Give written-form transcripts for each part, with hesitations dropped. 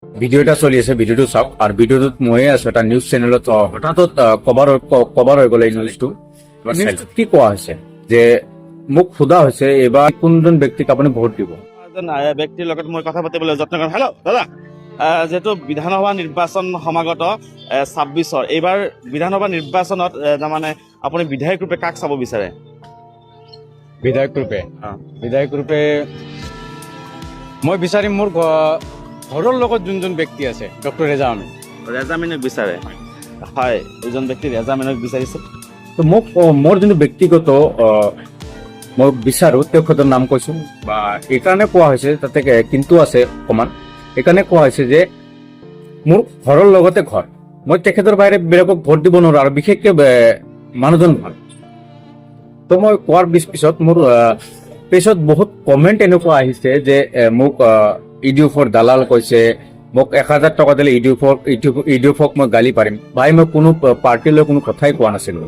ভিডিওটা চলি আছে, ভিডিওটো চাওক। আৰু ভিডিওটোত ময়ে আছো এটা নিউজ চেনেলত, হঠাৎ কভাৰ হৈ গ'ল এই নিউজটো। নিউজটোত কি কোৱা হৈছে যে মোক সোধা হৈছে এইবাৰ কোনজন ব্যক্তিক আপুনি ভোট দিব। এজন ব্যক্তিৰ লগত মই কথা পাতিবলৈ যত্ন কৰিম। হেল্ল' দাদা, যিহেতু বিধানসভা নিৰ্বাচন সমাগত 26-ৰ এইবাৰ বিধানসভা নিৰ্বাচনত তাৰমানে আপুনি বিধায়ক ৰূপে কাক চাব বিচাৰে? বিধায়ক ৰূপে মই বিচাৰিম মোৰ ঘৰৰ লগত যোনজন ব্যক্তি আছে, ডক্টৰ ৰেজা আহমেদ। ৰেজা আহমেদক বিচাৰে? হয়, এজন ব্যক্তি ৰেজা আহমেদক বিচাৰিছে। তো মোক মোৰ যোনটো ব্যক্তিগত মই বিচাৰো তেখেতৰ নাম কৈছো, বা এইকাৰণে কোৱা হৈছে, তাতে কিন্তু আছে অকণমান। এইকাৰণে কোৱা হৈছে যে মোৰ ঘৰৰ লগতে ঘৰ, মই তেখেতৰ বাহিৰে বেলেগক ভোট দিব নোৱাৰো, আৰু বিশেষকৈ মানুহজন ভাল। তো মই কোৱাৰ পিছত মোৰ পিছত বহুত কমেণ্ট এনেকুৱা আহিছে যে মোক ইডিএফৰ দালাল কৈছে, মোক 1000 টকা দিলে ইডিএফক মই গালি পাৰিম। ভাই, মই কোনো পাৰ্টিলৈ কোনো কথাই কোৱা নাছিলো।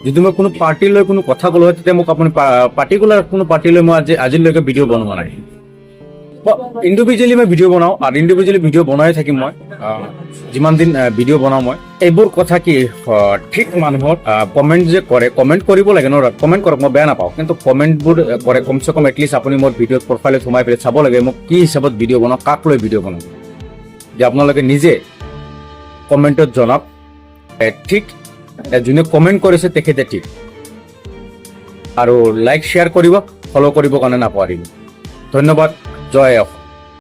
যদি মই কোনো পাৰ্টিলৈ কোনো কথা ক'লো হয়, তেতিয়া মোক আপুনি পাৰ্টিকুলাৰ কোনো পাৰ্টিলৈ মই আজিলৈকে ভিডিঅ' বনোৱা নাই। ইণ্ডিভিজুৱেলি মই ভিডিঅ' বনাওঁ, আৰু ইণ্ডিভিজুৱেলি ভিডিঅ' বনাই থাকিম মই যিমান দিন ভিডিঅ' বনাওঁ মই। এইবোৰ কথা কি ঠিক মানুহৰ কমেণ্ট যে কৰে, কমেণ্ট কৰিব লাগে ন, কমেণ্ট কৰক, মই বেয়া নাপাওঁ, কিন্তু কমেণ্টবোৰ কৰে কমচে কম এটলিষ্ট আপুনি মোৰ ভিডিঅ'ত প্ৰফাইলত সোমাই পেলাই চাব লাগে মোক কি হিচাপত ভিডিঅ' বনাওঁ, কাক লৈ ভিডিঅ' বনাওঁ। যে আপোনালোকে নিজে কমেণ্টত জনাওক ঠিক যোনে কমেণ্ট কৰিছে তেখেতে ঠিক, আৰু লাইক শ্বেয়াৰ কৰিব, ফ'ল' কৰিবৰ কাৰণে নাপাহৰিব। ধন্যবাদ। জয় অসম।